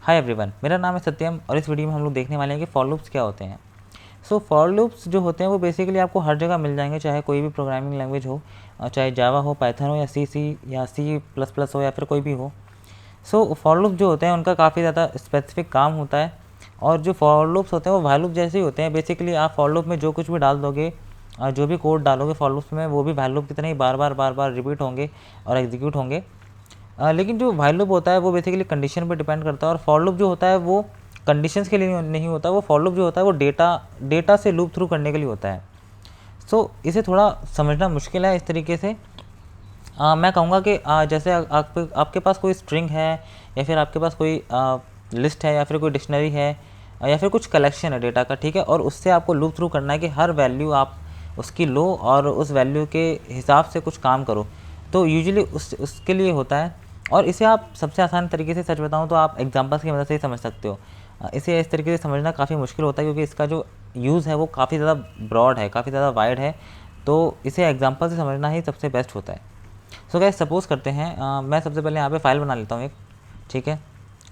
Hi everyone, मेरा नाम है सत्यम और इस वीडियो में हम लोग देखने वाले हैं कि फॉर लूप्स क्या होते हैं। सो फॉर लूप्स जो होते हैं वो बेसिकली आपको हर जगह मिल जाएंगे, चाहे कोई भी प्रोग्रामिंग लैंग्वेज हो, चाहे जावा हो, पाइथन हो या सी या C++ हो या फिर कोई भी हो। सो फॉर लूप्स जो होते हैं उनका काफ़ी ज़्यादा स्पेसिफिक काम होता है और जो फॉर लूप्स होते हैं वो व्हाइल लूप जैसे ही होते हैं। बेसिकली आप फॉर लूप में जो कुछ भी डाल दोगे, जो भी कोड डालोगे फॉर लूप्स में, वो भी व्हाइल लूप की तरह ही बार बार रिपीट होंगे और एग्जीक्यूट होंगे। लेकिन जो व्हाइल लूप होता है वो बेसिकली कंडीशन पर डिपेंड करता है और फॉर लूप जो होता है वो कंडीशंस के लिए नहीं होता। वो फॉर लूप जो होता है वो डेटा से लूप थ्रू करने के लिए होता है। सो इसे थोड़ा समझना मुश्किल है इस तरीके से। मैं कहूँगा कि जैसे आपके पास कोई स्ट्रिंग है या फिर आपके पास कोई लिस्ट है या फिर कोई डिक्शनरी है या फिर कुछ कलेक्शन है डेटा का, ठीक है, और उससे आपको लूप थ्रू करना है कि हर वैल्यू आप उसकी लो और उस वैल्यू के हिसाब से कुछ काम करो। तो यूजुअली उसके लिए होता है और इसे आप सबसे आसान तरीके से सच बताऊँ तो आप एग्जांपल्स की मदद से ही समझ सकते हो। इसे इस तरीके से समझना काफ़ी मुश्किल होता है क्योंकि इसका जो यूज़ है वो काफ़ी ज़्यादा ब्रॉड है, काफ़ी ज़्यादा वाइड है। तो इसे एग्जांपल से समझना ही सबसे बेस्ट होता है। सो गाइस सपोज़ करते हैं मैं सबसे पहले यहाँ पे फ़ाइल बना लेता हूँ एक, ठीक है।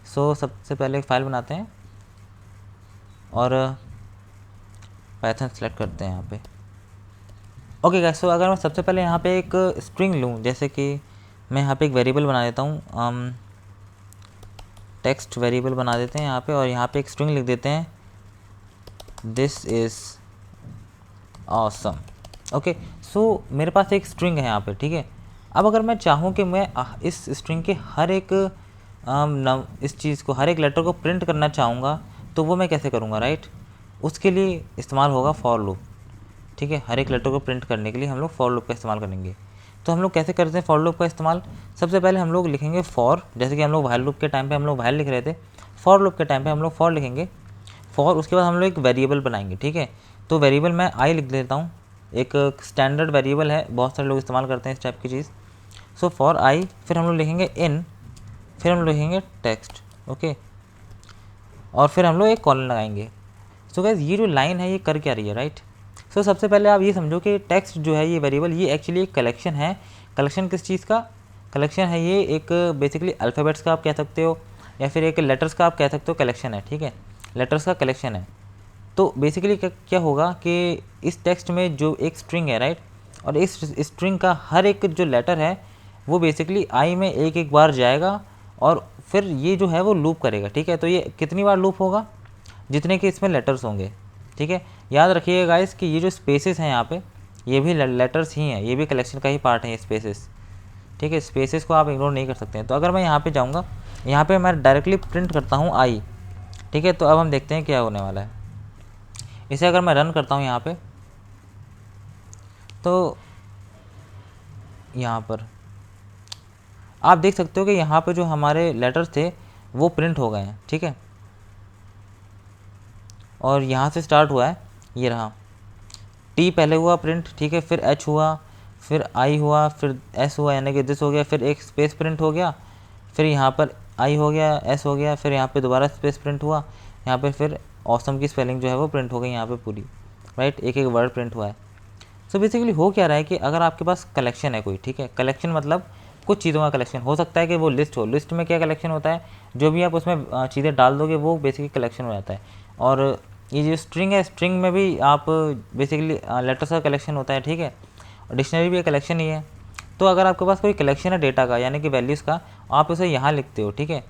सो सबसे पहले एक फ़ाइल बनाते हैं और पाइथन सेलेक्ट करते हैं यहाँ पे। ओके गाइस, सो अगर मैं सबसे पहले यहाँ पे एक स्ट्रिंग लूँ, जैसे कि मैं यहाँ पे एक वेरिएबल बना देता हूँ, टेक्स्ट वेरिएबल बना देते हैं यहाँ पे और यहाँ पे एक स्ट्रिंग लिख देते हैं, दिस इज़ ऑसम। ओके, सो मेरे पास एक स्ट्रिंग है यहाँ पे, ठीक है। अब अगर मैं चाहूँ कि मैं इस स्ट्रिंग के हर एक इस चीज़ को, हर एक लेटर को प्रिंट करना चाहूँगा, तो वो मैं कैसे करूँगा, राइट। उसके लिए इस्तेमाल होगा फॉर लूप, ठीक है। हर एक लेटर को प्रिंट करने के लिए हम लोग फॉर लूप का इस्तेमाल करेंगे। तो हम लोग कैसे करते हैं फॉर लूप का इस्तेमाल? सबसे पहले हम लोग लिखेंगे फॉर, जैसे कि हम लोग व्हाइल लूप के टाइम पे हम लोग व्हाइल लिख रहे थे, फॉर लूप के टाइम पे हम लोग फॉर लिखेंगे। फॉर, उसके बाद हम लोग एक वेरिएबल बनाएंगे, ठीक है। तो वेरिएबल मैं आई लिख देता हूँ, एक स्टैंडर्ड वेरिएबल है, बहुत सारे लोग इस्तेमाल करते हैं इस टाइप की चीज़। सो फॉर आई, फिर हम लोग लिखेंगे इन, फिर हम लोग लिखेंगे टेक्स्ट, ओके, और फिर हम लोग एक कॉलन लगाएंगे। सो गाइस ये जो लाइन है ये कर क्या रही है, राइट। सो सबसे पहले आप ये समझो कि टेक्स्ट जो है ये वेरिएबल, ये एक्चुअली एक कलेक्शन है। कलेक्शन किस चीज़ का कलेक्शन है? ये एक बेसिकली अल्फ़ाबेट्स का आप कह सकते हो या फिर एक लेटर्स का आप कह सकते हो कलेक्शन है, ठीक है। लेटर्स का कलेक्शन है। तो बेसिकली क्या होगा कि इस टेक्स्ट में जो एक स्ट्रिंग है, राइट, और इस स्ट्रिंग का हर एक जो लेटर है वो बेसिकली आई में एक एक बार जाएगा और फिर ये जो है वो लूप करेगा, ठीक है। तो ये कितनी बार लूप होगा? जितने के इसमें लेटर्स होंगे, ठीक है। याद रखिएगा गाइस कि ये जो स्पेसेस हैं यहाँ पे, ये भी लेटर्स ही हैं, ये भी कलेक्शन का ही पार्ट है ये स्पेसेस, ठीक है। स्पेसेस को आप इग्नोर नहीं कर सकते हैं। तो अगर मैं यहाँ पे जाऊँगा, यहाँ पे मैं डायरेक्टली प्रिंट करता हूँ आई, ठीक है। तो अब हम देखते हैं क्या होने वाला है। इसे अगर मैं रन करता हूँ यहाँ पे, तो यहाँ पर आप देख सकते हो कि यहाँ पे जो हमारे लेटर्स थे वो प्रिंट हो गए हैं, ठीक है। और यहाँ से स्टार्ट हुआ है, ये रहा, टी पहले हुआ प्रिंट, ठीक है, फिर एच हुआ, फिर आई हुआ, फिर एस हुआ, यानी कि दिस हो गया, फिर एक स्पेस प्रिंट हो गया, फिर यहाँ पर आई हो गया, एस हो गया, फिर यहाँ पे दोबारा स्पेस प्रिंट हुआ, यहाँ पे फिर ऑसम की स्पेलिंग जो है वो प्रिंट हो गई यहाँ पे पूरी, राइट, एक एक वर्ड प्रिंट हुआ है। सो बेसिकली हो क्या रहा है कि अगर आपके पास कलेक्शन है कोई, ठीक है, कलेक्शन मतलब कुछ चीज़ों का कलेक्शन हो सकता है कि वो लिस्ट हो। लिस्ट में क्या कलेक्शन होता है? जो भी आप उसमें चीज़ें डाल दोगे वो बेसिकली कलेक्शन हो जाता है। और ये जो स्ट्रिंग है, स्ट्रिंग में भी आप बेसिकली लेटर्स का कलेक्शन होता है, ठीक है, और डिक्शनरी भी एक कलेक्शन ही है। तो अगर आपके पास कोई कलेक्शन है डेटा का, यानी कि वैल्यूज़ का, आप उसे यहाँ लिखते हो, ठीक है।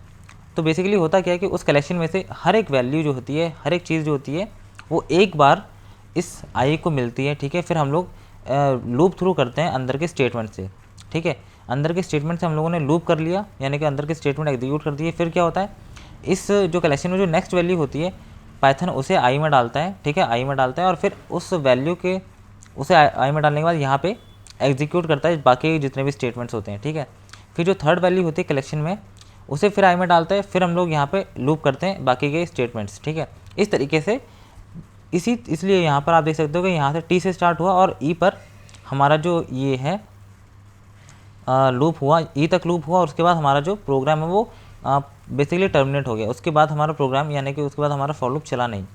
तो बेसिकली होता क्या है कि उस कलेक्शन में से हर एक वैल्यू जो होती है, हर एक चीज़ जो होती है वो एक बार इस आई को मिलती है, ठीक है। फिर हम लोग लूप थ्रू करते हैं अंदर के स्टेटमेंट से, ठीक है। अंदर के स्टेटमेंट से हम लोगों ने लूप कर लिया, यानी कि अंदर के स्टेटमेंट एग्जीक्यूट कर दिए। फिर क्या होता है, इस जो कलेक्शन में जो नेक्स्ट वैल्यू होती है, पाइथन उसे आई में डालता है, ठीक है, आई में डालता है और फिर उस वैल्यू के उसे आई में डालने के बाद यहाँ पे एग्जीक्यूट करता है बाकी जितने भी स्टेटमेंट्स होते हैं, ठीक है। फिर जो थर्ड वैल्यू होती है कलेक्शन में, उसे फिर आई में डालता है, फिर हम लोग यहाँ पे लूप करते हैं बाकी के स्टेटमेंट्स, ठीक है। इस तरीके से इसलिए यहाँ पर आप देख सकते हो कि यहाँ से टी से स्टार्ट हुआ और ई पर हमारा जो ये है लूप हुआ, ई तक लूप हुआ और उसके बाद हमारा जो प्रोग्राम है वो बेसिकली टर्मिनेट हो गया। उसके बाद हमारा प्रोग्राम, यानी कि उसके बाद हमारा फॉर लूप चला नहीं।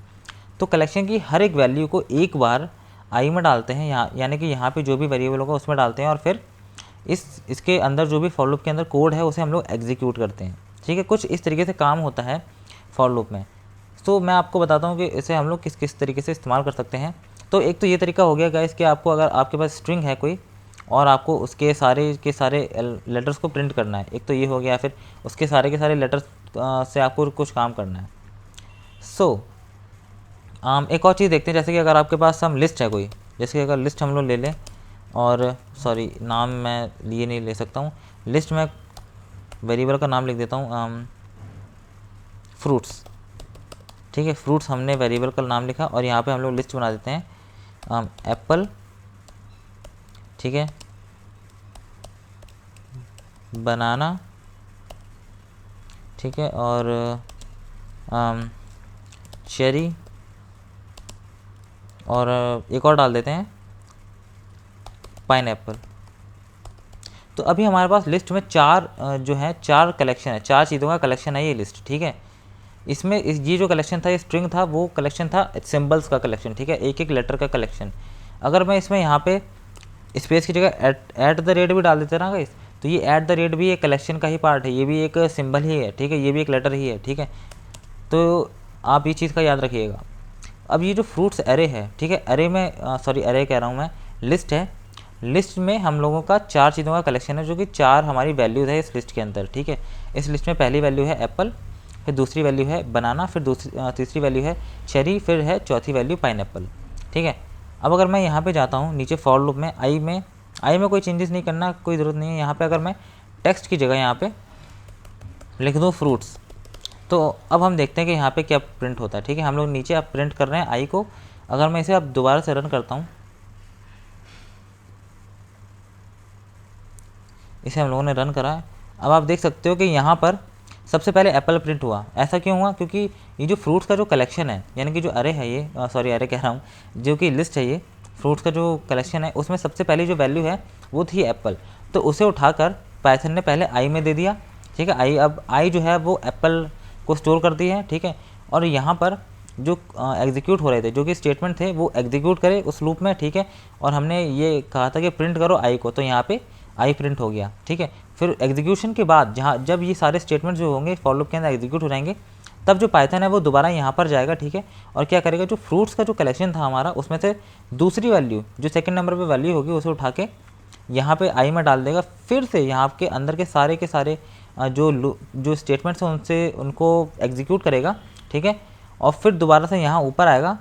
तो कलेक्शन की हर एक वैल्यू को एक बार आई में डालते हैं, यहाँ यानी कि यहाँ पे जो भी वेरिएबल होगा उसमें डालते हैं और फिर इसके अंदर जो भी फॉर लूप के अंदर कोड है उसे हम लोग एग्जीक्यूट करते हैं, ठीक है। कुछ इस तरीके से काम होता है फॉर लूप में। तो मैं आपको बताता हूँ कि इसे हम लोग किस किस तरीके से इस्तेमाल कर सकते हैं। तो एक तो ये तरीका हो गया गाइस कि आपको अगर आपके पास स्ट्रिंग है कोई और आपको उसके सारे के सारे लेटर्स को प्रिंट करना है, एक तो ये हो गया, फिर उसके सारे के सारे लेटर्स से आपको कुछ काम करना है। सो एक और चीज़ देखते हैं, जैसे कि अगर आपके पास हम लिस्ट है कोई, जैसे कि अगर लिस्ट हम लोग ले लें, और सॉरी नाम मैं लिए नहीं ले सकता हूँ, लिस्ट में वेरिएबल का नाम लिख देता हूँ फ्रूट्स। ठीक है, फ्रूट्स हमने वेरिएबल का नाम लिखा और यहाँ पे हम लोग लिस्ट बना देते हैं एप्पल। ठीक है, बनाना, ठीक है, और चेरी, और एक और डाल देते हैं पाइनएप्पल। तो अभी हमारे पास लिस्ट में जो है चार कलेक्शन है, चार चीज़ों का कलेक्शन है ये लिस्ट। ठीक है, इसमें ये जो कलेक्शन था, ये स्ट्रिंग था, वो कलेक्शन था सिंबल्स का कलेक्शन। ठीक है, एक एक लेटर का कलेक्शन। अगर मैं इसमें यहाँ पे स्पेस की जगह एट द रेट भी डाल देते ना गाइस, तो ये एट द रेट भी एक कलेक्शन का ही पार्ट है, ये भी एक सिंबल ही है। ठीक है, ये भी एक लेटर ही है। ठीक है, तो आप ये चीज़ का याद रखिएगा। अब ये जो फ्रूट्स एरे है, ठीक है, एरे में सॉरी एरे कह रहा हूँ मैं, लिस्ट है। लिस्ट में हम लोगों का चार चीज़ों का कलेक्शन है, जो कि चार हमारी वैल्यूज़ है इस लिस्ट के अंदर। ठीक है, इस लिस्ट में पहली वैल्यू है एप्पल, फिर दूसरी वैल्यू है बनाना, फिर तीसरी वैल्यू है चेरी, फिर है चौथी वैल्यू पाइनएप्पल। ठीक है, अब अगर मैं यहाँ पे जाता हूँ नीचे फॉर लूप में, आई में कोई चेंजेस नहीं करना, कोई ज़रूरत नहीं है। यहाँ पे अगर मैं टेक्स्ट की जगह यहाँ पे लिख दूँ फ्रूट्स, तो अब हम देखते हैं कि यहाँ पे क्या प्रिंट होता है। ठीक है, हम लोग नीचे अब प्रिंट कर रहे हैं आई को। अगर मैं इसे अब दोबारा से रन करता हूँ, इसे हम लोगों ने रन करा है, अब आप देख सकते हो कि यहाँ पर सबसे पहले एप्पल प्रिंट हुआ। ऐसा क्यों हुआ? क्योंकि ये जो फ्रूट्स का जो कलेक्शन है, यानी कि जो अरे है ये, सॉरी अरे कह रहा हूँ, जो कि लिस्ट है ये फ्रूट्स का जो कलेक्शन है, उसमें सबसे पहली जो वैल्यू है वो थी एप्पल। तो उसे उठाकर पाइथन ने पहले आई में दे दिया। ठीक है, अब आई जो है वो एप्पल को स्टोर कर दी है। ठीक है, और यहाँ पर जो एग्जीक्यूट हो रहे थे, जो कि स्टेटमेंट थे, वो एग्जीक्यूट करे उस लूप में। ठीक है, और हमने ये कहा था कि प्रिंट करो आई को, तो यहाँ पे आई प्रिंट हो गया। ठीक है, फिर एग्जीक्यूशन के बाद जब ये सारे स्टेटमेंट जो होंगे फॉर लूप के अंदर एग्जीक्यूट हो जाएंगे, तब जो पाइथन है वो दोबारा यहाँ पर जाएगा। ठीक है, और क्या करेगा, जो फ्रूट्स का जो कलेक्शन था हमारा, उसमें से दूसरी वैल्यू जो सेकंड नंबर पे वैल्यू होगी, उसे उठा के यहाँ पे आई में डाल देगा। फिर से यहाँ के अंदर के सारे जो स्टेटमेंट्स हैं उनको एग्जीक्यूट करेगा। ठीक है, और फिर दोबारा से यहाँ ऊपर आएगा,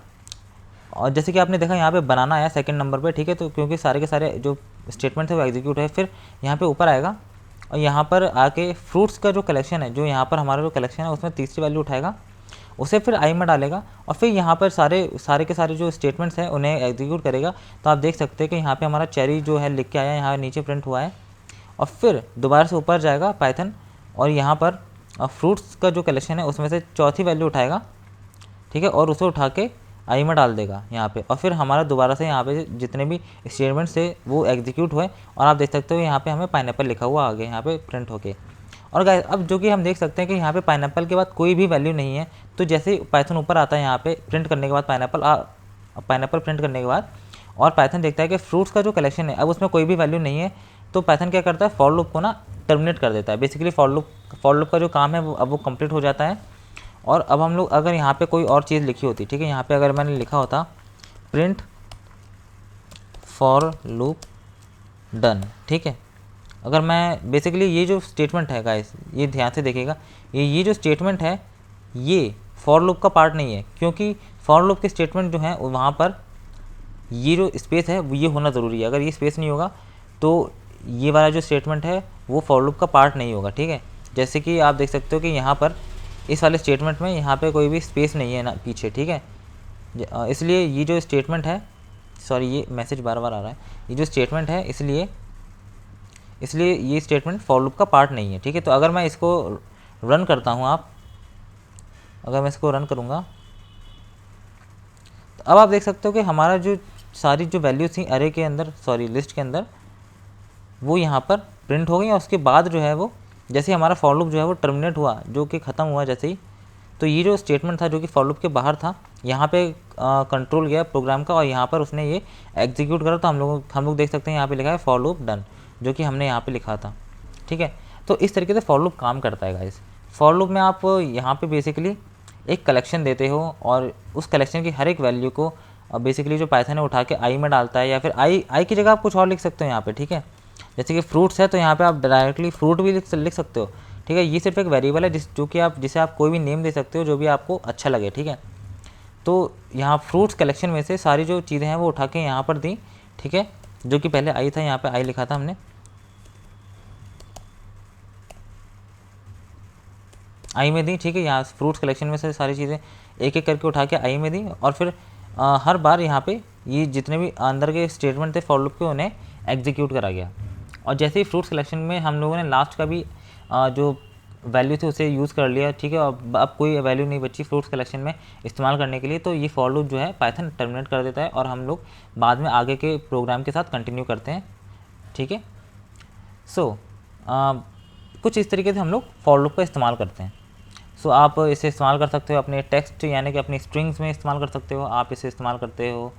और जैसे कि आपने देखा यहाँ पे बनाना आया सेकंड नंबर पे। ठीक है, तो क्योंकि सारे के सारे जो स्टेटमेंट है वो एग्जीक्यूट है, फिर यहाँ पे ऊपर आएगा और यहाँ पर आके फ्रूट्स का जो कलेक्शन है, जो यहाँ पर हमारा जो कलेक्शन है, उसमें तीसरी वैल्यू उठाएगा, उसे फिर आई में डालेगा, और फिर यहाँ पर सारे के सारे जो स्टेटमेंट्स हैं उन्हें एग्जीक्यूट करेगा। तो आप देख सकते हैं कि यहाँ पे हमारा चेरी जो है लिख के आया, यहाँ नीचे प्रिंट हुआ है, और फिर दोबारा से ऊपर जाएगा पाइथन, और यहाँ पर फ्रूट्स का जो कलेक्शन है उसमें से चौथी वैल्यू उठाएगा। ठीक है, और उसे उठा के आई में डाल देगा यहाँ पे, और फिर हमारा दोबारा से यहाँ पे जितने भी स्टेटमेंट्स थे वो एग्जीक्यूट हुए, और आप देख सकते हो यहाँ पे हमें पाइनएप्पल लिखा हुआ आगे यहाँ पे प्रिंट होके। और गाइस अब जो कि हम देख सकते हैं कि यहाँ पे पाइनएप्पल के बाद कोई भी वैल्यू नहीं है, तो जैसे ही पाइथन ऊपर आता है यहाँ पे प्रिंट करने के बाद पाइनएप्पल प्रिंट करने के बाद, और पाइथन देखता है कि फ्रूट्स का जो कलेक्शन है अब उसमें कोई भी वैल्यू नहीं है, तो पाइथन क्या करता है, फॉर लूप को ना टर्मिनेट कर देता है। बेसिकली फॉर लूप का जो काम है वो कंप्लीट हो जाता है। और अब हम लोग अगर यहाँ पे कोई और चीज़ लिखी होती, ठीक है, यहाँ पे अगर मैंने लिखा होता प्रिंट फॉर लूप डन। ठीक है, अगर मैं बेसिकली ये जो स्टेटमेंट है गाइस, ये ध्यान से देखिएगा, ये जो स्टेटमेंट है ये फॉर लूप का पार्ट नहीं है, क्योंकि फॉर लूप के स्टेटमेंट जो हैं वहाँ पर ये जो स्पेस है ये होना ज़रूरी है। अगर ये स्पेस नहीं होगा तो ये वाला जो स्टेटमेंट है वो फॉर लूप का पार्ट नहीं होगा। ठीक है, जैसे कि आप देख सकते हो कि यहाँ पर इस वाले स्टेटमेंट में यहाँ पे कोई भी स्पेस नहीं है ना पीछे। ठीक है, इसलिए ये जो स्टेटमेंट है, सॉरी ये मैसेज बार बार आ रहा है, ये जो स्टेटमेंट है इसलिए ये स्टेटमेंट फॉर लूप का पार्ट नहीं है। ठीक है, तो अगर मैं इसको रन करता हूँ, अगर मैं इसको रन करूँगा, तो अब आप देख सकते हो कि हमारा जो सारी जो वैल्यूज थी अरे के अंदर, सॉरी लिस्ट के अंदर, वो यहाँ पर प्रिंट हो गई। और उसके बाद जो है वो जैसे हमारा फॉर लूप जो है वो टर्मिनेट हुआ, जो कि ख़त्म हुआ जैसे ही, तो ये जो स्टेटमेंट था जो कि फॉर लूप के बाहर था, यहाँ पे कंट्रोल गया प्रोग्राम का, और यहाँ पर उसने ये एग्जीक्यूट करा। तो हम लोग देख सकते हैं यहाँ पे लिखा है फॉर लूप डन, जो कि हमने यहाँ पे लिखा था। ठीक है, तो इस तरीके से फॉर लूप काम करता है गाइस। फॉर लूप में आप यहाँ पे बेसिकली एक कलेक्शन देते हो और उस कलेक्शन की हर एक वैल्यू को बेसिकली जो पाइथन है उठा के आई में डालता है, या फिर आई की जगह आप कुछ और लिख सकते हो यहाँ पे, ठीक है। जैसे कि फ्रूट्स है तो यहाँ पे आप डायरेक्टली फ्रूट भी लिख सकते हो, ठीक है। ये सिर्फ एक वेरिएबल है जिसे आप कोई भी नेम दे सकते हो जो भी आपको अच्छा लगे, ठीक है। तो यहाँ फ्रूट्स कलेक्शन में से सारी जो चीज़ें हैं वो उठा के यहाँ पर दी, ठीक है, जो कि पहले आई था, यहाँ पे आई लिखा था हमने, आई में दी, ठीक है। यहाँ फ्रूट्स कलेक्शन में से सारी चीज़ें एक एक करके उठा के आई में दी, और फिर हर बार यहाँ पे ये जितने भी अंदर के स्टेटमेंट थे फॉर लूप के उन्हें एग्जीक्यूट करा गया। और जैसे ही फ्रूट्स कलेक्शन में हम लोगों ने लास्ट का भी जो वैल्यू थी उसे यूज़ कर लिया, ठीक है। अब कोई वैल्यू नहीं बची फ्रूट्स कलेक्शन में इस्तेमाल करने के लिए, तो ये फॉर लूप जो है पाइथन टर्मिनेट कर देता है और हम लोग बाद में आगे के प्रोग्राम के साथ कंटिन्यू करते हैं, ठीक है। सो कुछ इस तरीके से हम लोग फॉर लूप का इस्तेमाल करते हैं। सो आप इसे इस्तेमाल कर सकते हो अपने टेक्स्ट यानी कि अपनी स्ट्रिंग्स में इस्तेमाल कर सकते हो, आप इसे इस्तेमाल करते हो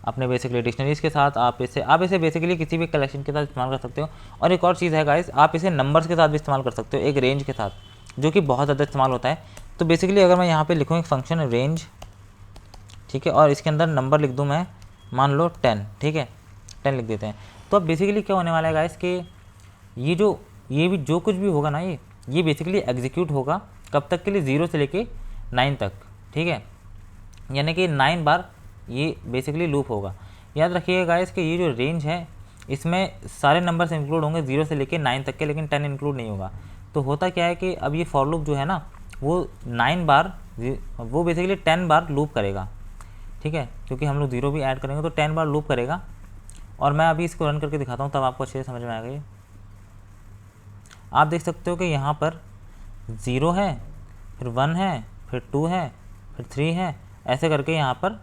अपने बेसिकली डिक्शनरीज के साथ, आप इसे बेसिकली किसी भी कलेक्शन के साथ इस्तेमाल कर सकते हो। और एक और चीज़ है गाइस, आप इसे नंबर्स के साथ भी इस्तेमाल कर सकते हो, एक रेंज के साथ, जो कि बहुत ज़्यादा इस्तेमाल होता है। तो बेसिकली अगर मैं यहाँ पे लिखूँ एक फंक्शन रेंज, ठीक है, और इसके अंदर नंबर लिख दूँ मैं, मान लो 10, ठीक है, 10 लिख देते हैं। तो अब बेसिकली क्या होने वाला है गाइस कि ये भी जो कुछ भी होगा ना, ये बेसिकली एग्जीक्यूट होगा कब तक के लिए, 0 से लेके 9 तक, ठीक है। यानी कि 9 बार ये बेसिकली लूप होगा। याद रखिएगा गाइस कि ये जो रेंज है इसमें सारे नंबर्स इंक्लूड होंगे 0 से लेके 9 तक के, लेकिन 10 इंक्लूड नहीं होगा। तो होता क्या है कि अब ये फॉर लूप जो है ना वो 9 बार, वो बेसिकली 10 बार लूप करेगा, ठीक है, क्योंकि हम लोग 0 भी ऐड करेंगे तो 10 बार लूप करेगा। और मैं अभी इसको रन करके दिखाता हूँ तब आपको अच्छे से समझ में आएगा। ये आप देख सकते हो कि यहाँ पर 0 है, फिर 1 है, फिर 2 है, फिर 3 है, ऐसे करके यहाँ पर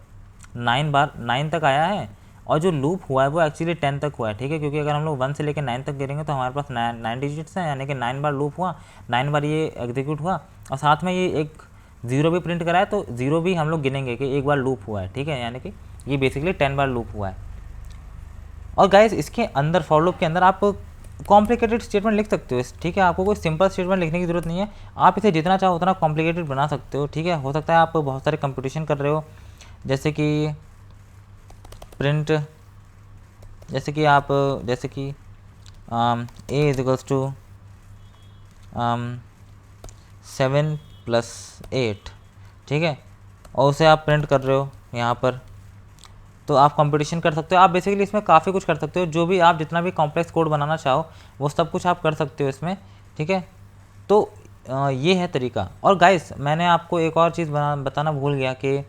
9 बार 9 तक आया है। और जो लूप हुआ है वो एक्चुअली 10 तक हुआ है, ठीक है, क्योंकि अगर हम लोग 1 से लेकर 9 तक गिरेंगे तो हमारे पास 9 डिजिट्स हैं, यानी कि 9 बार लूप हुआ, 9 बार ये एग्जीक्यूट हुआ, और साथ में ये एक 0 भी प्रिंट करा है, तो 0 भी हम लोग गिनेंगे कि एक बार लूप हुआ है, ठीक है, यानी कि ये बेसिकली 10 बार लूप हुआ है। और गाइस इसके अंदर फॉर लूप के अंदर आप कॉम्प्लिकेटेड स्टेटमेंट लिख सकते हो, ठीक है, आपको कोई सिंपल स्टेटमेंट लिखने की ज़रूरत नहीं है, आप इसे जितना चाहो उतना कॉम्प्लिकेटेड बना सकते हो, ठीक है। हो सकता है आप बहुत सारे कंप्यूटेशन कर रहे हो, जैसे कि प्रिंट, जैसे कि a इज इक्वल्स टू 7 + 8, ठीक है, और उसे आप प्रिंट कर रहे हो यहाँ पर, तो आप कंपटीशन कर सकते हो। आप बेसिकली इसमें काफ़ी कुछ कर सकते हो, जो भी आप जितना भी कॉम्प्लेक्स कोड बनाना चाहो वो सब कुछ आप कर सकते हो इसमें, ठीक है। तो ये है तरीका। और गाइस मैंने आपको एक और चीज़ बताना भूल गया कि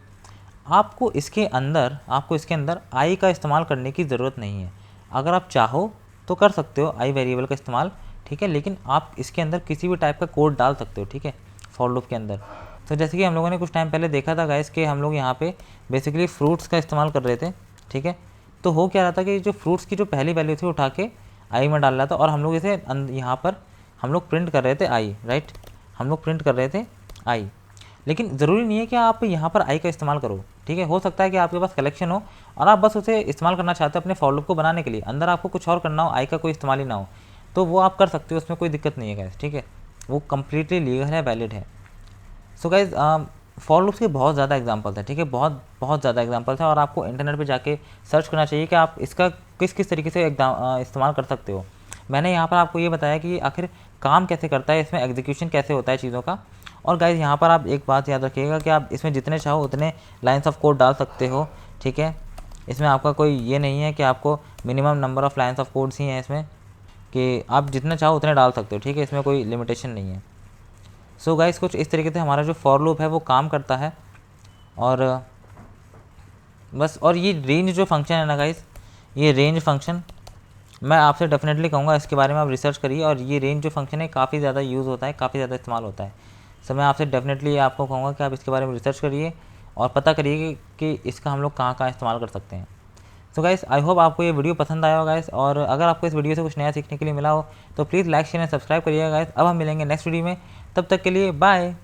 आपको इसके अंदर आई का इस्तेमाल करने की ज़रूरत नहीं है। अगर आप चाहो तो कर सकते हो आई वेरिएबल का इस्तेमाल, ठीक है, लेकिन आप इसके अंदर किसी भी टाइप का कोड डाल सकते हो, ठीक है, फॉर लूप के अंदर। तो जैसे कि हम लोगों ने कुछ टाइम पहले देखा था गाइस कि हम लोग यहाँ पे बेसिकली फ्रूट्स का इस्तेमाल कर रहे थे, ठीक है। तो हो क्या रहा था कि जो फ्रूट्स की जो पहली वैल्यू थी उठा के आई में डाल रहा था, और हम लोग इसे यहाँ पर हम लोग प्रिंट कर रहे थे आई, राइट, हम लोग प्रिंट कर रहे थे आई। लेकिन ज़रूरी नहीं है कि आप यहाँ पर आई का इस्तेमाल करो, ठीक है। हो सकता है कि आपके पास कलेक्शन हो और आप बस उसे इस्तेमाल करना चाहते हो अपने फॉर लूप को बनाने के लिए, अंदर आपको कुछ और करना हो, आई का कोई इस्तेमाल ही ना हो, तो वो आप कर सकते हो, उसमें कोई दिक्कत नहीं है गाइस, ठीक है, वो कम्प्लीटली लीगल है, वैलिड है। सो गाइज फॉर लूप्स के बहुत ज़्यादा एग्जाम्पल्स हैं, ठीक है, बहुत ज़्यादा एग्जाम्पल्स हैं, और आपको इंटरनेट पे जाके सर्च करना चाहिए कि आप इसका किस तरीके से इस्तेमाल कर सकते हो। मैंने यहाँ पर आपको ये बताया कि आखिर काम कैसे करता है, इसमें एग्जीक्यूशन कैसे होता है चीज़ों का। और गाइज यहाँ पर आप एक बात याद रखिएगा कि आप इसमें जितने चाहो उतने लाइन्स ऑफ कोड डाल सकते हो, ठीक है। इसमें आपका कोई ये नहीं है कि आपको minimum number of lines of codes ही हैं इसमें, कि आप जितने चाहो उतने डाल सकते हो, ठीक है, इसमें कोई लिमिटेशन नहीं है। सो गाइस कुछ इस तरीके से हमारा जो फॉर लूप है वो काम करता है। और बस, और ये रेंज जो फंक्शन है ना गाइस, ये रेंज फंक्शन मैं आपसे डेफिनेटली कहूँगा इसके बारे में आप रिसर्च करिए, और ये रेंज जो फंक्शन है काफ़ी ज़्यादा यूज़ होता है, काफ़ी ज़्यादा इस्तेमाल होता है। सो मैं आपसे डेफिनेटली आपको कहूँगा कि आप इसके बारे में रिसर्च करिए और पता करिए कि इसका हम लोग कहाँ कहाँ इस्तेमाल कर सकते हैं। सो गाइस आई होप आपको ये वीडियो पसंद आया होगा गाइस, और अगर आपको इस वीडियो से कुछ नया सीखने के लिए मिला हो तो please like share and subscribe करिएगा गाइस। अब हम मिलेंगे नेक्स्ट वीडियो में, तब तक के लिए बाय।